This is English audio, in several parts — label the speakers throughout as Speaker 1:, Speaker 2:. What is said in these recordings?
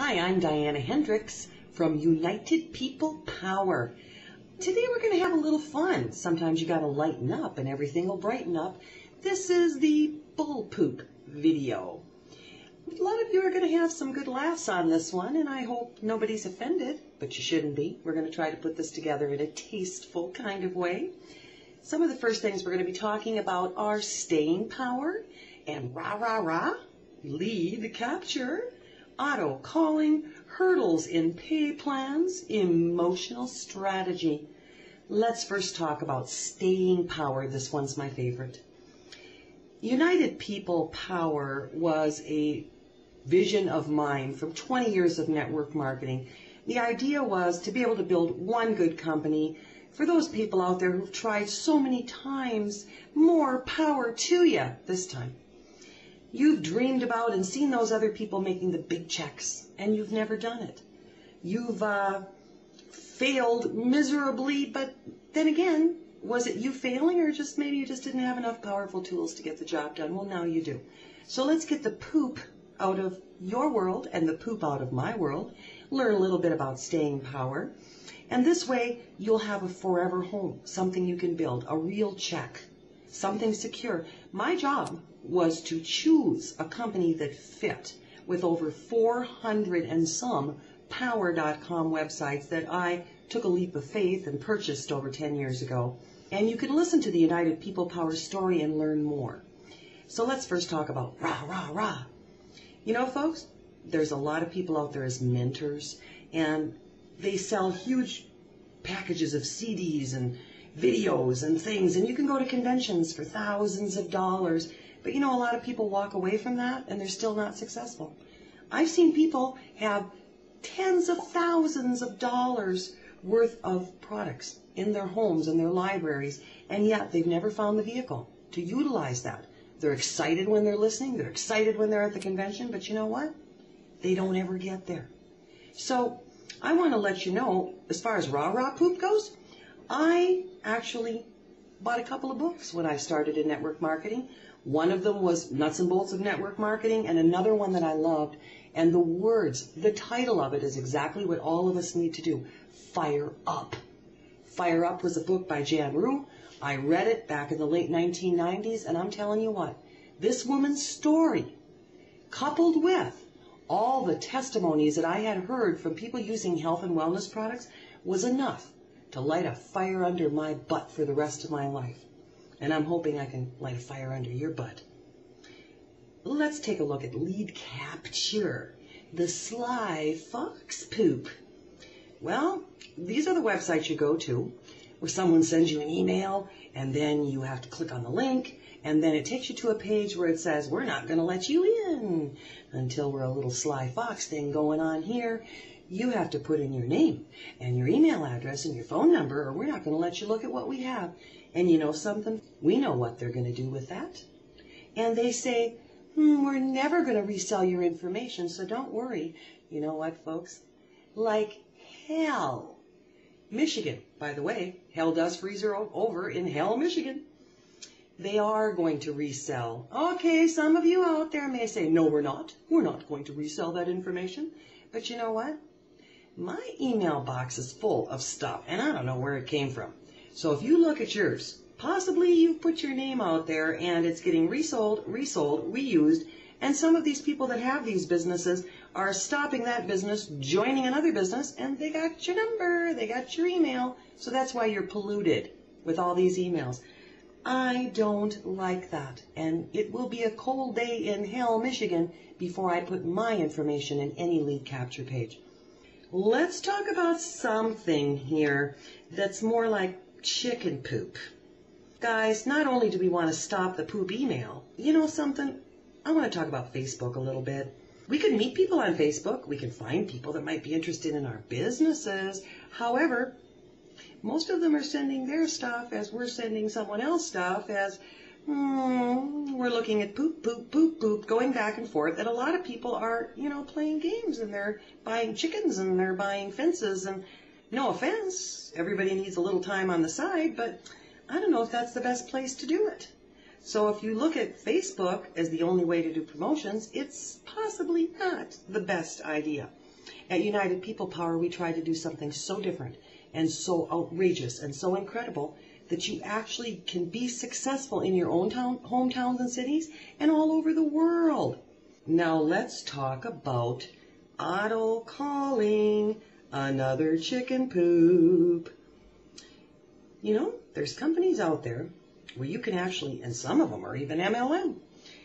Speaker 1: Hi, I'm Dianna Hendricks from United People Power. Today we're going to have a little fun. Sometimes you got to lighten up and everything will brighten up. This is the bull poop video. A lot of you are going to have some good laughs on this one, and I hope nobody's offended, but you shouldn't be. We're going to try to put this together in a tasteful kind of way. Some of the first things we're going to be talking about are staying power and rah, lead capture, auto calling, hurdles in pay plans, emotional strategy. Let's first talk about staying power. This one's my favorite. United People Power was a vision of mine from 20 years of network marketing. The idea was to be able to build one good company. For those people out there who've tried so many times, more power to you this time. You've dreamed about and seen those other people making the big checks, and you've never done it. You've failed miserably, but then again, was it you failing, or just maybe you just didn't have enough powerful tools to get the job done? Well, now you do. So let's get the poop out of your world and the poop out of my world, learn a little bit about staying power, and this way you'll have a forever home, something you can build, a real check, something secure. My job was to choose a company that fit with over 400 and some power.com websites that I took a leap of faith and purchased over 10 years ago. And you can listen to the United People Power story and learn more. So let's first talk about rah. You know, folks, there's a lot of people out there as mentors, and they sell huge packages of CDs and videos and things, and you can go to conventions for thousands of dollars. But you know, a lot of people walk away from that and they're still not successful. I've seen people have tens of thousands of dollars worth of products in their homes and their libraries, and yet they've never found the vehicle to utilize that. They're excited when they're listening, they're excited when they're at the convention, but you know what? They don't ever get there. So I want to let you know, as far as rah poop goes, I actually bought a couple of books when I started in network marketing. One of them was Nuts and Bolts of Network Marketing, and another one that I loved. And the words, the title of it is exactly what all of us need to do. Fire Up. Fire Up was a book by Jan Rue. I read it back in the late 1990s, and I'm telling you what, this woman's story, coupled with all the testimonies that I had heard from people using health and wellness products, was enough to light a fire under my butt for the rest of my life. And I'm hoping I can light a fire under your butt. Let's take a look at lead capture, the sly fox poop. Well, these are the websites you go to where someone sends you an email, and then you have to click on the link, and then it takes you to a page where it says, we're not going to let you in until we're a little sly fox thing going on here. You have to put in your name and your email address and your phone number, or we're not going to let you look at what we have. And you know something? We know what they're going to do with that. And they say, we're never going to resell your information, so don't worry. You know what, folks? Like hell. Michigan, by the way, hell does freeze over in Hell, Michigan. They are going to resell. Okay, some of you out there may say, no, we're not. We're not going to resell that information. But you know what? My email box is full of stuff, and I don't know where it came from. So if you look at yours, possibly you've put your name out there and it's getting resold, reused, and some of these people that have these businesses are stopping that business, joining another business, and they got your number, they got your email, so that's why you're polluted with all these emails. I don't like that, and it will be a cold day in Hell, Michigan before I put my information in any lead capture page. Let's talk about something here that's more like chicken poop. Guys, not only do we want to stop the poop email, you know something? I want to talk about Facebook a little bit. We can meet people on Facebook. We can find people that might be interested in our businesses. However, most of them are sending their stuff as we're sending someone else stuff as we're looking at poop, going back and forth. And a lot of people are, playing games, and they're buying chickens and they're buying fences. And no offense, everybody needs a little time on the side, but I don't know if that's the best place to do it. So if you look at Facebook as the only way to do promotions, it's possibly not the best idea. At United People Power, we try to do something so different and so outrageous and so incredible that you actually can be successful in your own hometowns and cities and all over the world. Now let's talk about auto calling, another chicken poop. You know, there's companies out there where you can actually, and some of them are even MLM.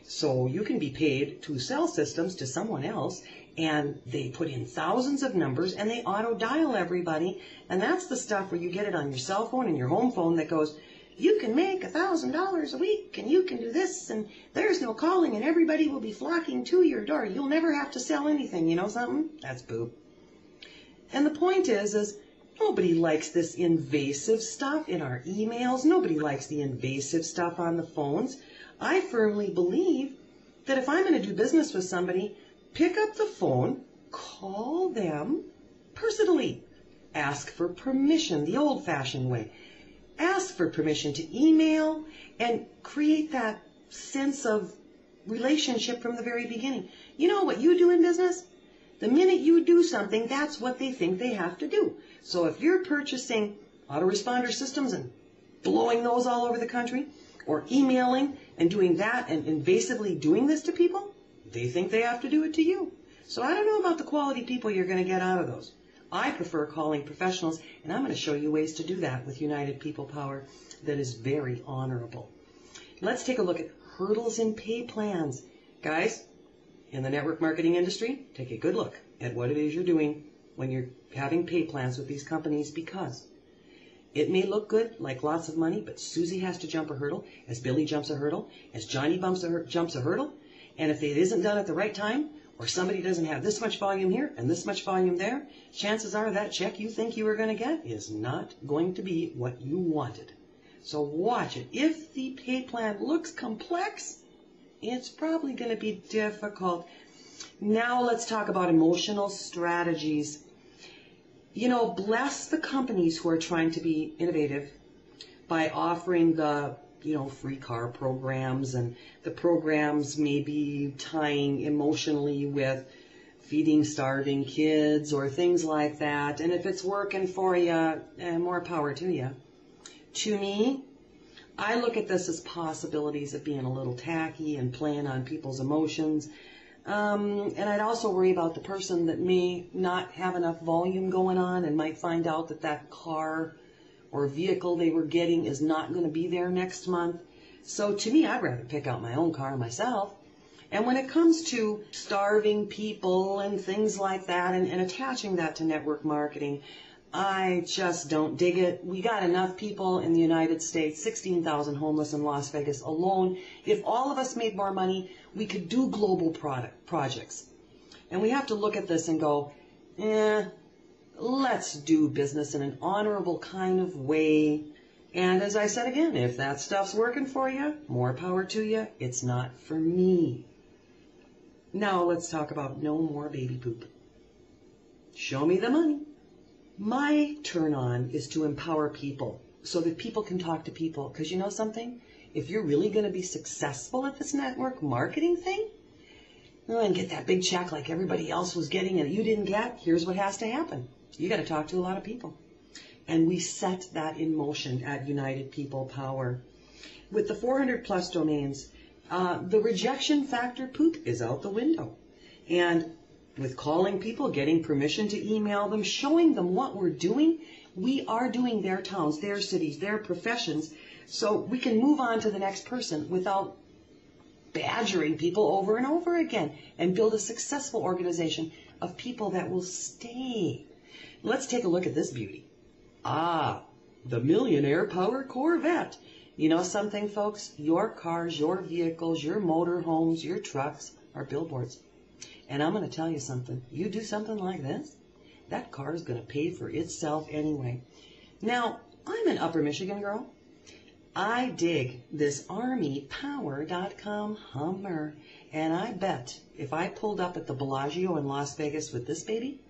Speaker 1: So you can be paid to sell systems to someone else, and they put in thousands of numbers and they auto dial everybody. And that's the stuff where you get it on your cell phone and your home phone that goes, you can make $1,000 a week and you can do this and there's no calling and everybody will be flocking to your door. You'll never have to sell anything. You know something? That's poop. And the point is nobody likes this invasive stuff in our emails. Nobody likes the invasive stuff on the phones. I firmly believe that if I'm going to do business with somebody, pick up the phone, call them personally. Ask for permission the old-fashioned way. Ask for permission to email and create that sense of relationship from the very beginning. You know what you do in business? The minute you do something, that's what they think they have to do. So if you're purchasing autoresponder systems and blowing those all over the country, or emailing and doing that and invasively doing this to people, they think they have to do it to you. So I don't know about the quality people you're going to get out of those. I prefer calling professionals, and I'm going to show you ways to do that with United People Power that is very honorable. Let's take a look at hurdles in pay plans. Guys, in the network marketing industry, take a good look at what it is you're doing when you're having pay plans with these companies, because it may look good, like lots of money, but Susie has to jump a hurdle, as Billy jumps a hurdle, as Johnny jumps a hurdle, and if it isn't done at the right time, or somebody doesn't have this much volume here and this much volume there, chances are that check you think you were going to get is not going to be what you wanted. So watch it. If the pay plan looks complex, it's probably going to be difficult. Now let's talk about emotional strategies. You know, bless the companies who are trying to be innovative by offering the, free car programs, and the programs may be tying emotionally with feeding starving kids or things like that. And if it's working for you, more power to you. To me, I look at this as possibilities of being a little tacky and playing on people's emotions. And I'd also worry about the person that may not have enough volume going on and might find out that that car or vehicle they were getting is not going to be there next month. So to me, I'd rather pick out my own car myself. And when it comes to starving people and things like that and attaching that to network marketing, I just don't dig it. We got enough people in the United States, 16,000 homeless in Las Vegas alone. If all of us made more money, we could do global projects. And we have to look at this and go, let's do business in an honorable kind of way. And as I said again, if that stuff's working for you, more power to you. It's not for me. Now let's talk about no more baby poop. Show me the money. My turn on is to empower people so that people can talk to people. Because you know something? If you're really going to be successful at this network marketing thing, and get that big check like everybody else was getting and you didn't get, here's what has to happen. You got to talk to a lot of people. And we set that in motion at United People Power. With the 400 plus domains, the rejection factor poop is out the window. And with calling people, getting permission to email them, showing them what we're doing, we are doing their towns, their cities, their professions, so we can move on to the next person without badgering people over and over again and build a successful organization of people that will stay. Let's take a look at this beauty. The Millionaire Power Corvette. You know something, folks? Your cars, your vehicles, your motor homes, your trucks are billboards. And I'm going to tell you something. You do something like this, that car is going to pay for itself anyway. Now, I'm an Upper Michigan girl. I dig this ArmyPower.com Hummer. And I bet if I pulled up at the Bellagio in Las Vegas with this baby,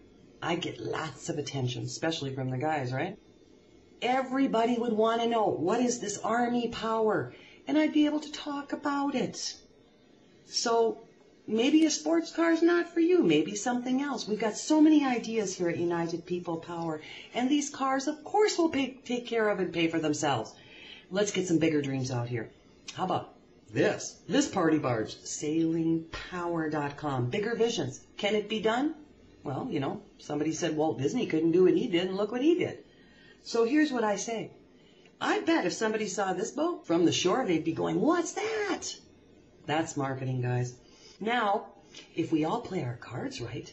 Speaker 1: I'd get lots of attention, especially from the guys, right? Everybody would want to know, what is this Army Power? And I'd be able to talk about it. So maybe a sports car is not for you. Maybe something else. We've got so many ideas here at United People Power. And these cars, of course, will take care of and pay for themselves. Let's get some bigger dreams out here. How about this party barge? Sailingpower.com. Bigger visions. Can it be done? Well, you know, somebody said Walt Disney couldn't do what he did, and look what he did. So here's what I say. I bet if somebody saw this boat from the shore, they'd be going, what's that? That's marketing, guys. Now, if we all play our cards right,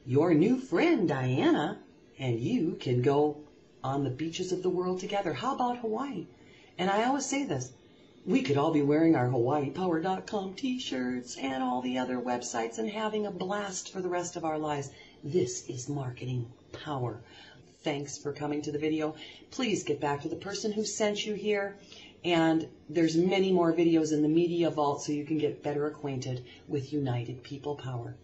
Speaker 1: your new friend, Dianna, and you can go on the beaches of the world together. How about Hawaii? And I always say this. We could all be wearing our HawaiiPower.com t-shirts and all the other websites and having a blast for the rest of our lives. This is marketing power. Thanks for coming to the video. Please get back to the person who sent you here. And there's many more videos in the Media Vault so you can get better acquainted with United People Power.